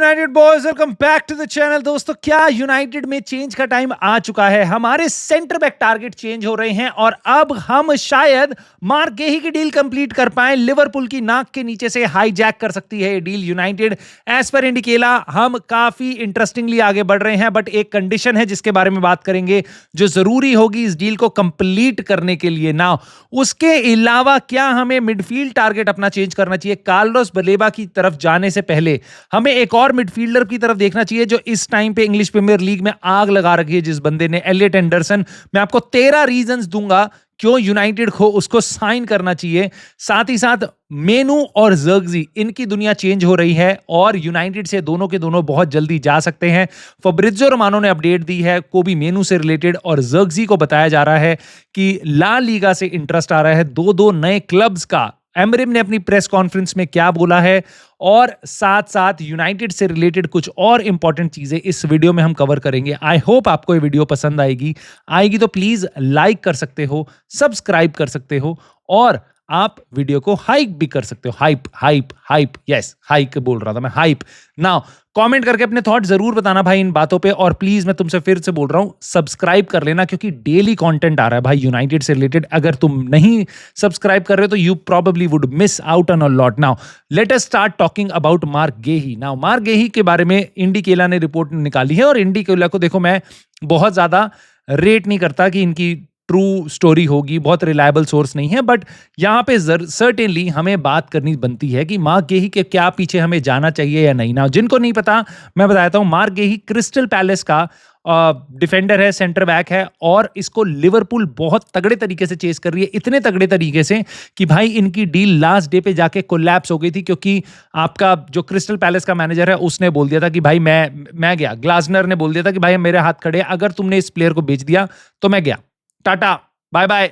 United boys, welcome back to the channel. दोस्तों, क्या United में चेंज का टाइम आ चुका है। हमारे सेंटर बैक टारगेट चेंज हो रहे हैं और अब हम शायद मार्क गेही की डील कंप्लीट कर पाए। लिवरपूल की नाक के नीचे से हाईजैक कर सकती है ये डील यूनाइटेड। एज पर इंडिकेला हम काफी इंटरेस्टिंगली आगे बढ़ रहे हैं, बट एक कंडीशन है जिसके बारे में बात करेंगे जो जरूरी होगी इस डील को कंप्लीट करने के लिए। ना उसके अलावा क्या हमें मिडफील्ड टारगेट अपना चेंज करना चाहिए। कार्लोस बलेबा की तरफ जाने से पहले हमें एक और मिडफील्डर की तरफ देखना चाहिए जो इस टाइम पे इंग्लिश प्रीमियर लीग में आग लगा रखी है, जिस बंदे ने, एलियट एंडरसन। मैं आपको 13 रीजंस दूंगा क्यों यूनाइटेड को उसको साइन करना चाहिए। साथ ही साथ मेनू और जर्गजी, इनकी दुनिया चेंज हो रही है और यूनाइटेड से दोनों के दोनों बहुत जल्दी जा सकते हैं। फब्रिज़ियो रोमानो ने अपडेट दी है कोबी मेनू से रिलेटेड और जर्गजी को बताया जा रहा है कि ला लीगा से इंटरेस्ट आ रहा है दो नए क्लब्स का। एमरिम ने अपनी प्रेस कॉन्फ्रेंस में क्या बोला है और साथ साथ यूनाइटेड से रिलेटेड कुछ और इंपॉर्टेंट चीजें इस वीडियो में हम कवर करेंगे। आई होप आपको ये वीडियो पसंद आएगी तो प्लीज लाइक कर सकते हो, सब्सक्राइब कर सकते हो और आप वीडियो को हाइप भी कर सकते हो। हाइप, यस, हाइक बोल रहा था मैं, हाइप। नाउ कमेंट करके अपने थॉट जरूर बताना भाई इन बातों पे, और प्लीज मैं तुमसे फिर से बोल रहा हूं सब्सक्राइब कर लेना क्योंकि डेली कंटेंट आ रहा है भाई यूनाइटेड से रिलेटेड। अगर तुम नहीं सब्सक्राइब कर रहे हो तो you probably would miss out on a lot. Now let us start talking about Marc Guehi. Now Marc Guehi के बारे में इंडिकेला ने रिपोर्ट निकाली है और इंडिकेला को देखो मैं बहुत ज्यादा रेट नहीं करता कि इनकी ट्रू स्टोरी होगी, बहुत रिलायबल सोर्स नहीं है, बट यहां पे सर्टेनली हमें बात करनी बनती है कि मार्क गेही के क्या पीछे हमें जाना चाहिए या नहीं। ना जिनको नहीं पता मैं बताता हूं, मार्क गेही क्रिस्टल पैलेस का डिफेंडर है, सेंटर बैक है और इसको लिवरपूल बहुत तगड़े तरीके से चेस कर रही है। इतने तगड़े तरीके से कि भाई इनकी डील लास्ट डे पे जाके कोलैप्स हो गई थी क्योंकि आपका जो क्रिस्टल पैलेस का मैनेजर है उसने बोल दिया था कि भाई मैं गया। ग्लासनर ने बोल दिया था कि भाई मेरे हाथ खड़े, अगर तुमने इस प्लेयर को बेच दिया तो मैं गया, टाटा बाय बाय,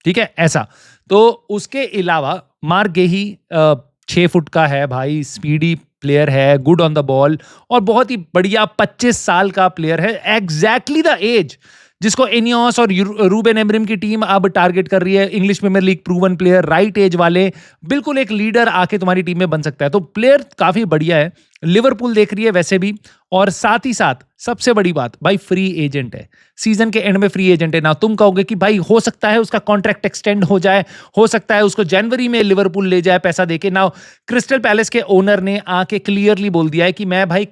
ठीक है ऐसा। तो उसके अलावा मार्क गेही 6 फुट का है भाई, स्पीडी प्लेयर है, गुड ऑन द बॉल और बहुत ही बढ़िया 25 साल का प्लेयर है। एग्जैक्टली द एज जिसको एनियोस और रूबेन एमरिम की टीम अब टारगेट कर रही है। English Premier League proven player, right age वाले, बिल्कुल एक लीडर आके तुम्हारी टीम में बन सकता है। तो प्लेयर काफी बढ़िया है, लिवरपूल देख रही है वैसे भी। और साथ ही साथ सबसे बड़ी बात भाई, फ्री एजेंट है, सीजन के एंड में फ्री एजेंट है। ना तुम कहोगे कि भाई हो सकता है उसका कॉन्ट्रैक्ट एक्सटेंड हो जाए, हो सकता है उसको जनवरी में लिवरपूल ले जाए पैसा देके। ना क्रिस्टल पैलेस के ओनर ने आके क्लियरली बोल दिया है कि मैं भाई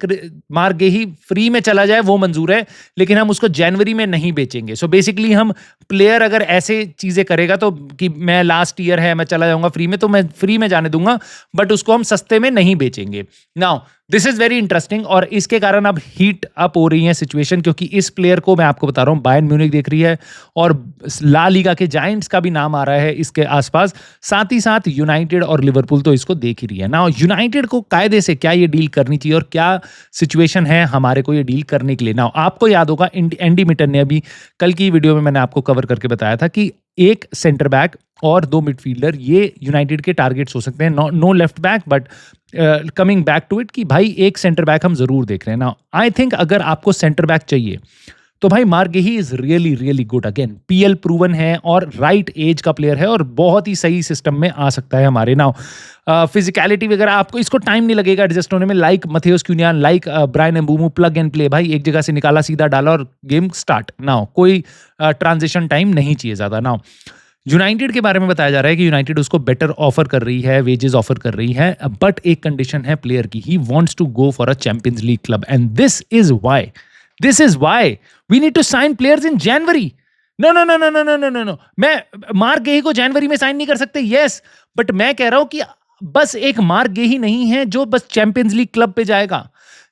मार्क गेही फ्री में चला जाए वो मंजूर है, लेकिन हम उसको जनवरी में नहीं बेचेंगे। सो बेसिकली हम प्लेयर अगर ऐसे चीजें करेगा तो कि मैं लास्ट ईयर है मैं चला जाऊंगा फ्री में, तो मैं फ्री में जाने दूंगा, बट उसको हम सस्ते में नहीं बेचेंगे। Now this is very interesting और इसके कारण अब हीट अप हो रही है सिचुएशन, क्योंकि इस प्लेयर को मैं आपको बता रहा हूं बायर्न म्यूनिख देख रही है और ला लीगा के जायंट्स का भी नाम आ रहा है इसके आसपास। साथ ही साथ यूनाइटेड और लिवरपूल तो इसको देख ही रही है। ना यूनाइटेड को कायदे से क्या ये डील करनी चाहिए और क्या सिचुएशन है हमारे को ये डील करने के लिए। ना आपको याद होगा एंडी मिटन ने अभी कल की वीडियो में मैंने आपको कवर करके बताया था कि एक सेंटर बैक और 2 मिडफील्डर ये यूनाइटेड के टारगेट्स हो सकते हैं। No left back, but coming back to it कि भाई एक सेंटर बैक हम जरूर देख रहे हैं। ना आई थिंक अगर आपको सेंटर बैक चाहिए तो भाई Marc Guehi is really good. Again PL proven है और राइट एज का प्लेयर है और बहुत ही सही सिस्टम में आ सकता है हमारे। नाउ फिजिकलिटी वगैरह आपको इसको टाइम नहीं लगेगा एडजस्ट होने में, like Matheus Cunha, like Bryan Mbeumo, plug and play भाई, एक जगह से निकाला सीधा डाला और गेम स्टार्ट। नाउ कोई ट्रांजिशन टाइम नहीं चाहिए ज्यादा। नाउ यूनाइटेड के बारे में बताया जा रहा है कि यूनाइटेड उसको बेटर ऑफर कर रही है, वेजेस ऑफर कर रही है, बट एक कंडीशन है प्लेयर की, he wants to go for a Champions League club and this is why we need to sign players in January. No, मैं मार्क गेही को जनवरी में साइन नहीं कर सकते, यस, बट मैं कह रहा हूं कि बस एक मार्क गेही नहीं है जो बस चैंपियंस लीग क्लब पे जाएगा।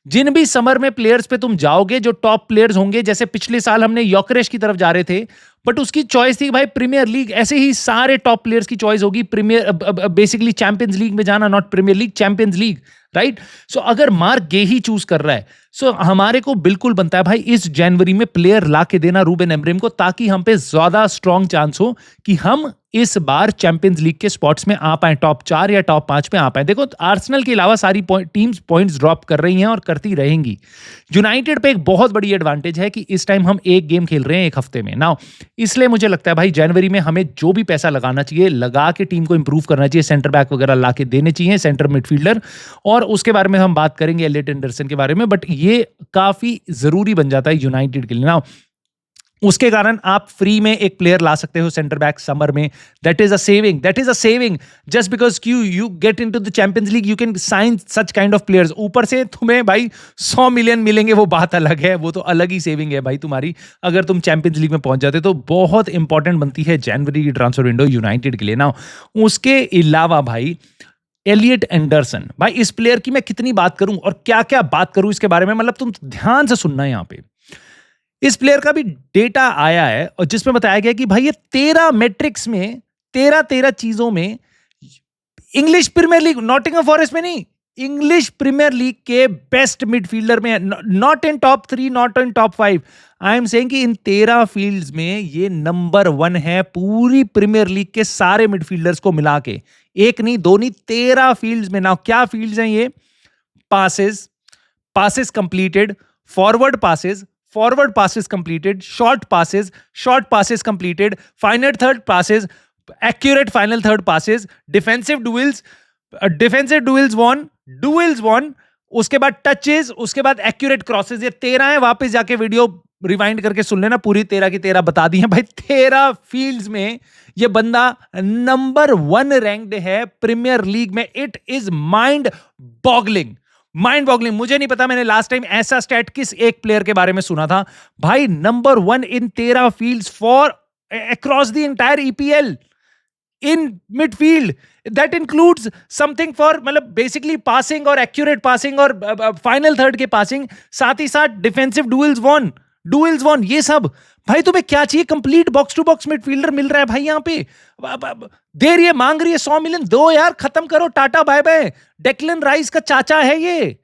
जिन भी समर में प्लेयर्स पे तुम जाओगे जो टॉप प्लेयर्स होंगे, जैसे पिछले साल हमने योकेरेश की तरफ जा रहे थे, बट उसकी चॉइस थी भाई प्रीमियर लीग, ऐसे ही सारे टॉप प्लेयर्स की चॉइस होगी प्रीमियर, बेसिकली चैंपियंस लीग में जाना, not premier league, champions league, right. So अगर मार्क गेही चूज कर रहा है सो हमारे को बिल्कुल बनता है भाई इस जनवरी में प्लेयर ला के देना रूबेन एमरिम को, ताकि हम पे ज्यादा स्ट्रॉन्ग चांस हो कि हम इस बार चैंपियंस लीग के स्पॉट्स में आ पाए, टॉप 4 या टॉप 5 में आ पाए। देखो आर्सेनल के अलावा सारी टीम्स पॉइंट्स ड्रॉप कर रही हैं और करती रहेंगी। यूनाइटेड पे एक बहुत बड़ी एडवांटेज है कि इस टाइम हम एक गेम खेल रहे हैं एक हफ्ते में। नाउ इसलिए मुझे लगता है भाई जनवरी में हमें जो भी पैसा लगाना चाहिए, लगा के टीम को इंप्रूव करना चाहिए, सेंटर बैक वगैरह ला के देने चाहिए, सेंटर मिडफील्डर, और उसके बारे में हम बात करेंगे एलियट एंडरसन के बारे में, बट ये काफी जरूरी बन जाता है यूनाइटेड के लिए ना। उसके कारण आप फ्री में एक प्लेयर ला सकते हो सेंटर बैक समर में, that is a saving just because you get into the Champions League, you can sign such kind of players. ऊपर से तुम्हें भाई 100 मिलियन मिलेंगे, वो बात अलग है, वो तो अलग ही सेविंग है भाई तुम्हारी, अगर तुम चैंपियंस लीग में पहुंच जाते तो बहुत इंपॉर्टेंट बनती है जनवरी की ट्रांसफर विंडो यूनाइटेड के लिए ना। उसके अलावा भाई एलियट एंडरसन, भाई इस प्लेयर की मैं कितनी बात करूं और क्या क्या बात करूं इसके बारे में, मतलब तुम ध्यान से सुनना यहां पे। इस प्लेयर का भी डेटा आया है और जिसमें बताया गया कि भाई ये 13 मैट्रिक्स में 13 चीजों में English Premier League, Nottingham Forest में नहीं, इंग्लिश प्रीमियर लीग के बेस्ट मिडफील्डर में, not in top 3, not in top 5, I am saying कि इन 13 फील्ड्स में ये नंबर 1 है पूरी प्रीमियर लीग के सारे मिडफील्डर्स को मिला के, एक नहीं दो नहीं 13 फील्ड्स में। ना क्या फील्ड्स हैं ये? Passes completed, forward passes completed, short passes completed, final third passes, accurate final third passes, defensive duels won, उसके बाद टचेस, उसके बाद एक्यूरेट क्रॉसेस, ये 13 है। वापस जाके वीडियो रिवाइंड करके सुन लेना, पूरी 13 की 13 बता दी है भाई। 13 फील्ड्स में ये बंदा नंबर 1 रैंक्ड है प्रीमियर लीग में। It is mind boggling. मुझे नहीं पता मैंने लास्ट टाइम ऐसा स्टैट किस एक प्लेयर के बारे में सुना था भाई। Number 1 in 13 fields for across the entire EPL in midfield, that includes something for, मतलब बेसिकली पासिंग और एक्यूरेट पासिंग और फाइनल थर्ड के पासिंग, साथ ही साथ डिफेंसिव डुएल्स वन, ये सब। भाई तुम्हें क्या चाहिए? Complete box to box midfielder मिल रहा है भाई यहाँ पे। दे रही है, मांग रही है 100 मिलियन, दो यार, खत्म करो, tata bye bye. Declan Rice का चाचा है ये,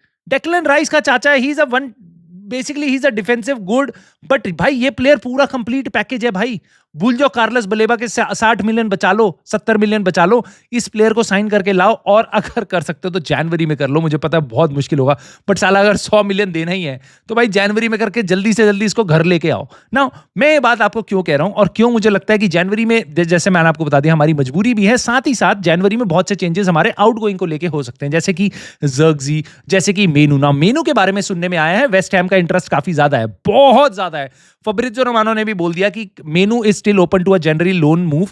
he is a defensive good, but भाई ये प्लेयर पूरा कंप्लीट पैकेज है भाई। भूल जाओ कार्लस बलेबा के 60 मिलियन बचा लो, 70 मिलियन बचा लो, इस प्लेयर को साइन करके लाओ, और अगर कर सकते हो तो जनवरी में कर लो। मुझे पता है बहुत मुश्किल होगा, बट साला अगर 100 मिलियन देना ही है तो भाई जनवरी में करके जल्दी से जल्दी इसको घर लेके आओ ना। मैं ये बात आपको क्यों कह रहा हूं और क्यों मुझे लगता है कि जनवरी में, जैसे मैंने आपको बता दिया, हमारी मजबूरी भी है, साथ ही साथ जनवरी में बहुत से चेंजेस हमारे आउटगोइंग को लेके हो सकते हैं, जैसे कि जर्गजी, जैसे कि मेनू। ना मेनू के बारे में सुनने में आया है वेस्ट हैम का इंटरेस्ट काफी ज्यादा है, बहुत ज्यादा है। फब्रिज़ियो रोमानो ने भी बोल दिया कि Mainoo is still open to a general loan move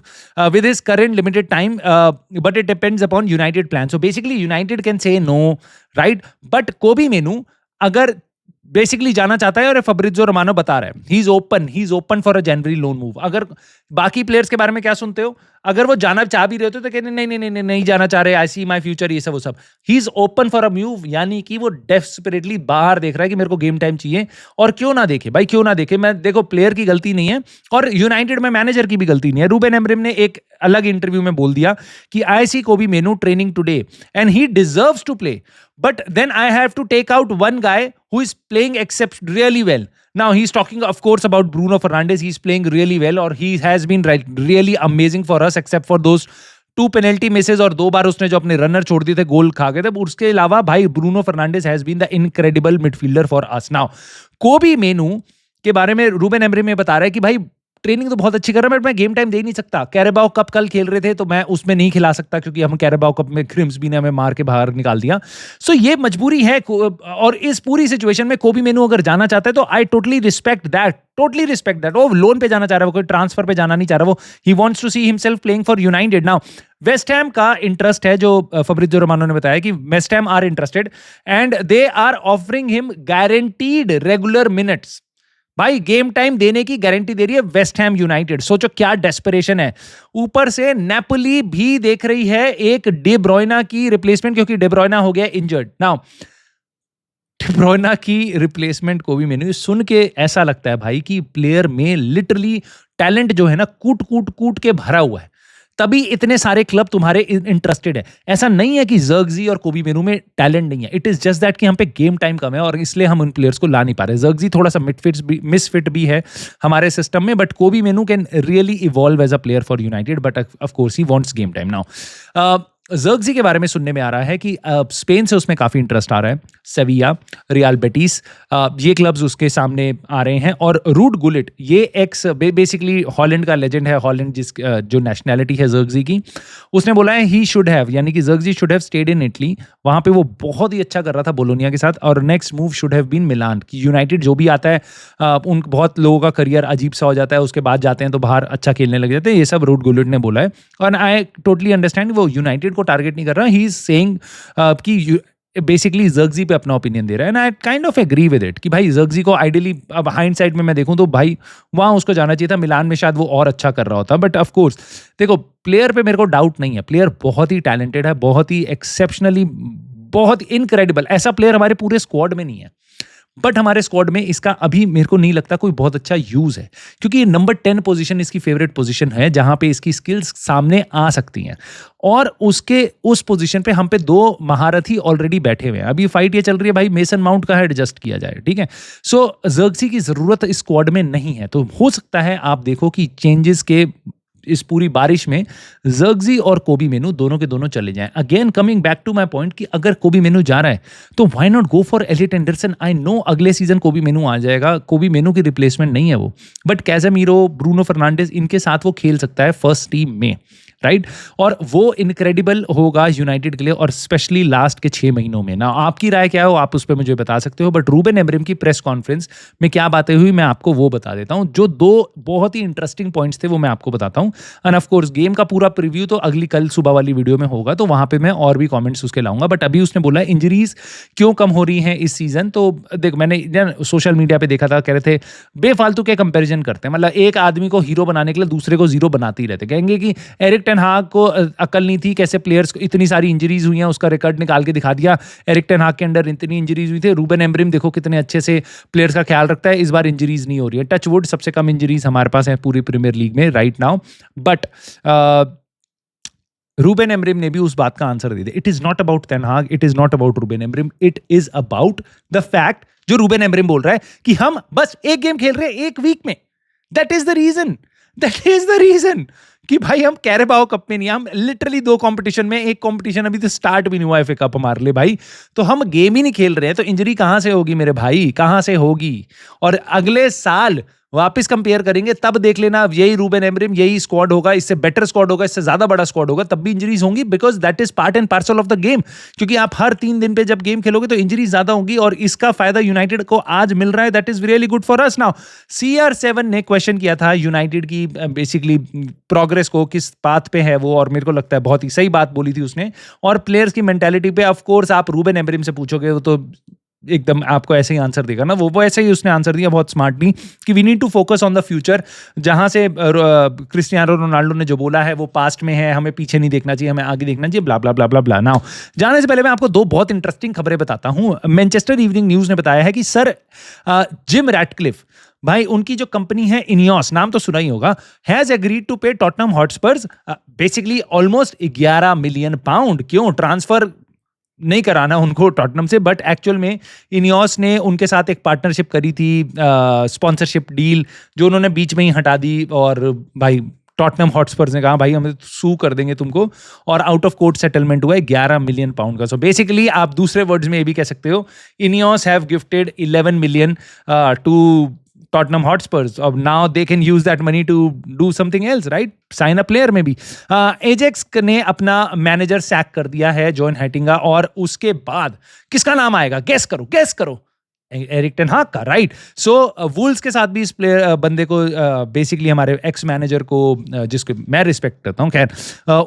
with his current limited time, but it depends upon United plan. So basically United can say no, right? But कोबी मेनू अगर बेसिकली जाना चाहता है, और फब्रिज़ियो रोमानो बता रहा है he is open for a January loan move. अगर बाकी प्लेयर्स के बारे में क्या सुनते हो, अगर वो जाना चाह भी रहे होते तो कहते नहीं जाना चाह रहे, आई सी माई फ्यूचर, ये सब वो सब। He is open for a move, यानी कि वो डेस्परेटली बाहर देख रहा है कि मेरे को गेम टाइम चाहिए। और क्यों ना देखे भाई, क्यों ना देखे। मैं देखो प्लेयर की गलती नहीं है और यूनाइटेड में मैनेजर की भी गलती नहीं है। रूबेन एमरिम ने एक अलग इंटरव्यू में बोल दिया कि I see Kobbie Mainoo training today and he deserves to play, but then I have to take out one guy who is playing except really well. Now he's talking of course about Bruno Fernandes. He's playing really well, or he has been really amazing for us except for those 2 penalty misses, और 2 बार उसने जो अपने runner छोड़ दिए थे, गोल खा गए थे। उसके अलावा भाई Bruno Fernandes has been the incredible midfielder for us. Now कोबी मेनू के बारे में रूबेन एमरिम में बता रहा है कि भाई ट्रेनिंग तो बहुत अच्छी कर रहा है, बट मैं गेम टाइम दे नहीं सकता। कैरेबाओ कप कल खेल रहे थे तो मैं उसमें नहीं खिला सकता, क्योंकि हम कैरेबाओ कप में ग्रिम्सबी ने हमें मार के बाहर निकाल दिया। सो ये मजबूरी है, और इस पूरी सिचुएशन में कोबी मेनू अगर जाना चाहता है तो आई टोटली रिस्पेक्ट दैट। वो लोन पे जाना चाह रहा है, वो कोई ट्रांसफर पे जाना नहीं चाह रहा, वो he wants to see himself playing for United. Now West Ham का इंटरेस्ट है, जो फब्रिज़ियो रोमानो ने बताया कि West Ham are interested and they are offering him guaranteed regular minutes. भाई गेम टाइम देने की गारंटी दे रही है वेस्ट हैम यूनाइटेड। सोचो क्या डेस्परेशन है। ऊपर से नेपोली भी देख रही है एक डे ब्रोइना की रिप्लेसमेंट, क्योंकि डे ब्रोइना हो गया इंजर्ड। नाउ डे ब्रोइना की रिप्लेसमेंट को भी मैंने सुन के ऐसा लगता है भाई कि प्लेयर में लिटरली टैलेंट जो है ना कूट के भरा हुआ है, तभी इतने सारे क्लब तुम्हारे इंटरेस्टेड है। ऐसा नहीं है कि जर्गजी और कोबी मेनू में टैलेंट नहीं है, इट इज जस्ट दैट कि हम पे गेम टाइम कम है और इसलिए हम उन प्लेयर्स को ला नहीं पा रहे। जर्गजी थोड़ा सा मिसफिट भी है हमारे सिस्टम में, but Kobbie Mainoo can really evolve as a player for United, but of course he wants game time. Now Zirkzee के बारे में सुनने में आ रहा है कि स्पेन से उसमें काफ़ी इंटरेस्ट आ रहा है। सेविया, रियल बेटिस, ये क्लब्स उसके सामने आ रहे हैं। और रूड गुलिट, ये बेसिकली हॉलैंड का लेजेंड है। हॉलैंड जो नेशनैलिटी है ज़र्क्ज़ी की, उसने बोला है ही शुड हैव, यानी कि Zirkzee should have stayed in Italy. वहाँ पे वो बहुत ही अच्छा कर रहा था बोलोनिया के साथ, और next move should have been Milan. कि यूनाइटेड जो भी आता है, उन बहुत लोगों का करियर अजीब सा हो जाता है, उसके बाद जाते हैं तो बाहर अच्छा खेलने लग जाते हैं। ये सब रूड गुलिट ने बोला है, और आई टोटली अंडरस्टैंड। वो यूनाइटेड को टारगेट नहीं कर रहा, ही इज सेइंग कि बेसिकली ज़र्क्ज़ी पे अपना ओपिनियन दे रहा है। And I kind of agree with it कि भाई ज़र्क्ज़ी को आइडियली, अब हाइंडसाइड में मैं देखूं तो भाई वहाँ उसको जाना चाहिए था। मिलान में शायद वो और अच्छा कर रहा होता, बट ऑफ कोर्स देखो, प्लेयर पे मेरे को डाउट नहीं है। प्लेयर बहुत ही टैलेंटेड है, बहुत ही एक्सेप्शनली, बहुत इनक्रेडिबल। ऐसा प्लेयर हमारे पूरे स्क्वाड में नहीं है, बट हमारे स्क्वाड में इसका अभी मेरे को नहीं लगता कोई बहुत अच्छा यूज है, क्योंकि ये नंबर 10 पोजीशन इसकी फेवरेट पोजीशन है, जहां पे इसकी स्किल्स सामने आ सकती हैं। और उसके उस पोजीशन पे हम पे 2 महारथी ऑलरेडी बैठे हुए हैं। अभी फाइट ये चल रही है भाई, मेसन माउंट का एडजस्ट किया जाए, ठीक है। सो ज़र्क्ज़ी की जरूरत इस स्क्वाड में नहीं है। तो हो सकता है आप देखो कि चेंजेस के इस पूरी बारिश में ज़र्क्ज़ी और कोबी मेनू दोनों के दोनों चले जाएं। Again coming back to my point कि अगर कोबी मेनू जा रहा है तो why not go for Elliot Anderson. I know अगले सीजन कोबी मेनू आ जाएगा, कोबी मेनू की रिप्लेसमेंट नहीं है वो, बट कैज़ेमीरो, ब्रूनो फर्नांडिस, इनके साथ वो खेल सकता है फर्स्ट टीम में, राइट। और वो इनक्रेडिबल होगा यूनाइटेड के लिए, और स्पेशली लास्ट के 6 महीनों में ना। आपकी राय क्या हो, आप उस पर मुझे बता सकते हो। बट रूबेन अमोरिम की प्रेस कॉन्फ्रेंस में क्या बातें हुई, मैं आपको वो बता देता हूँ। जो 2 बहुत ही इंटरेस्टिंग पॉइंट्स थे वो मैं आपको बताता हूँ। एंड ऑफ कोर्स गेम का पूरा प्रीव्यू तो कल सुबह वाली वीडियो में होगा, तो वहां पे मैं और भी कमेंट्स उसके लाऊंगा। बट अभी उसने बोला इंजरीज क्यों कम हो रही हैं इस सीजन। तो देख, मैंने सोशल मीडिया पे देखा था, कह रहे थे बेफालतू के कंपैरिजन करते हैं। मतलब एक आदमी को हीरो बनाने के लिए दूसरे को जीरो बनाते ही रहते। कहेंगे कि एरिक टेन हाग को अकल नहीं थी, कैसे प्लेयर्स को इतनी सारी इंजरीज हुई हैं, उसका रिकॉर्ड निकाल के दिखा दिया। एरिक टेन हाग के अंडर इतनी इंजरीज हुई थी। रूबेन अमोरिम देखो कितने अच्छे से प्लेयर्स का ख्याल रखता है, इस बार इंजरीज नहीं हो रही है। टच वुड, सबसे कम इंजरीज हमारे पास है पूरी प्रीमियर लीग में right now. But Ruben Amorim ने भी उस बात का आंसर दे दिया। It is not about Ten Hag, it is not about Ruben Amorim, it is about the fact जो रूबेन अमोरिम बोल रहा है कि हम बस एक गेम खेल रहे हैं एक वीक में। That is the reason, that is the reason कि भाई हम कैरेबाओ कप में नहीं, हम लिटरली 2 कंपटीशन में, एक कंपटीशन अभी तो स्टार्ट भी नहीं हुआ एफए कप हमारे लिए भाई, तो हम गेम ही नहीं खेल रहे हैं। तो इंजरी कहां से होगी मेरे भाई, कहां से होगी। और अगले साल वापस कंपेयर करेंगे, तब देख लेना यही रूबेन अमोरिम, यही स्क्वाड होगा, इससे बेटर स्क्वाड होगा, इससे ज्यादा बड़ा स्क्वाड होगा, तब भी इंजरीज होंगी, because that is part and parcel of the game. क्योंकि आप हर 3 दिन पे जब गेम खेलोगे तो इंजरीज ज्यादा होंगी, और इसका फायदा यूनाइटेड को आज मिल रहा है। That is really good for us. Now CR7 ने क्वेश्चन किया था यूनाइटेड की बेसिकली प्रोग्रेस को, किस पाथ पे है वो, और मेरे को लगता है बहुत ही सही बात बोली थी उसने। और प्लेयर्स की मेंटालिटी पे ऑफ कोर्स आप रूबेन अमोरिम से पूछोगे वो तो एकदम आपको ऐसे ही आंसर देगा ना, वो ऐसे ही उसने आंसर दिया बहुत स्मार्टली कि we need to focus on the future. जहां से क्रिस्टियानो रोनाल्डो ने जो बोला है वो पास्ट में है, हमें पीछे नहीं देखना चाहिए, हमें आगे देखना चाहिए, ब्ला ब्ला ब्ला ब्ला ब्ला। नाउ जाने से पहले मैं आपको 2 बहुत इंटरेस्टिंग खबरें बताता हूं। मैनचेस्टर इवनिंग न्यूज ने बताया है कि सर जिम रैटक्लिफ भाई, उनकी जो कंपनी है इनियोस, नाम तो सुना ही होगा, हैज एग्रीड टू पे Tottenham Hotspurs basically almost 11 million pound. क्यों ट्रांसफर नहीं कराना उनको टॉटनहम से, बट एक्चुअल में इनियोस ने उनके साथ एक पार्टनरशिप करी थी, स्पॉन्सरशिप डील, जो उन्होंने बीच में ही हटा दी। और भाई टॉटनहम हॉटस्पर्स ने कहा भाई हम सू कर देंगे तुमको, और आउट ऑफ कोर्ट सेटलमेंट हुआ है 11 मिलियन पाउंड का। सो बेसिकली आप दूसरे वर्ड्स में ये भी कह सकते हो, INEOS have gifted 11 million to Tottenham Hotspurs. Now they can use that money to do something else, right? Sign a player maybe. Ajax ने अपना मैनेजर सैक कर दिया है, जॉन हैटिंगा, और उसके बाद किसका नाम आएगा? गेस करो। एरिक टेन हाग का, राइट। सो वुल्स के साथ भी इस प्लेयर बंदे को बेसिकली हमारे एक्स मैनेजर को, जिसको मैं रिस्पेक्ट करता हूँ, खैर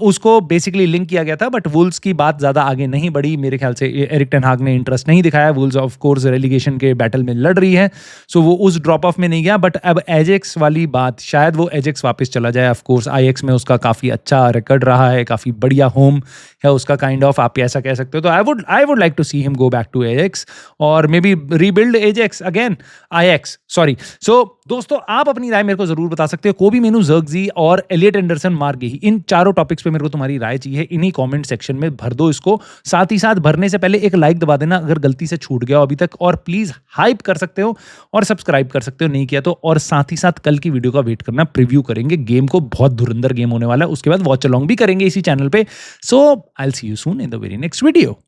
उसको बेसिकली लिंक किया गया था, बट वुल्स की बात ज़्यादा आगे नहीं बढ़ी। मेरे ख्याल से एरिक टेन हाग ने इंटरेस्ट नहीं दिखाया। वुल्स ऑफ कोर्स रेलीगेशन के बैटल में लड़ रही है, सो वो उस ड्रॉप ऑफ में नहीं गया। बट अब एजेक्स वाली बात, शायद वो एजेक्स वापस चला जाए। ऑफ कोर्स आईएक्स में उसका काफ़ी अच्छा रिकॉर्ड रहा है, काफ़ी बढ़िया होम है उसका, काइंड ऑफ, आप ऐसा कह सकते हो। तो I would like to see him go back to Ajax, और maybe rebuild Ajax again I X sorry. So दोस्तों आप अपनी राय मेरे को जरूर बता सकते हो। कोबी मेनू, ज़र्कज़ी और एलियट एंडरसन, मार्क गेही, इन चारों टॉपिक्स पे मेरे को तुम्हारी राय चाहिए। इन्हीं कमेंट सेक्शन में भर दो इसको। साथ ही साथ भरने से पहले एक लाइक दबा देना अगर गलती से छूट गया हो अभी तक, और प्लीज हाइप कर सकते हो और सब्सक्राइब कर सकते हो नहीं किया तो। और साथ ही साथ कल की वीडियो का वेट करना, प्रीव्यू करेंगे गेम को, बहुत धुरंधर गेम होने वाला है। उसके बाद वॉच अलोंग भी करेंगे इसी चैनल पे। So I will see you soon in the very next video.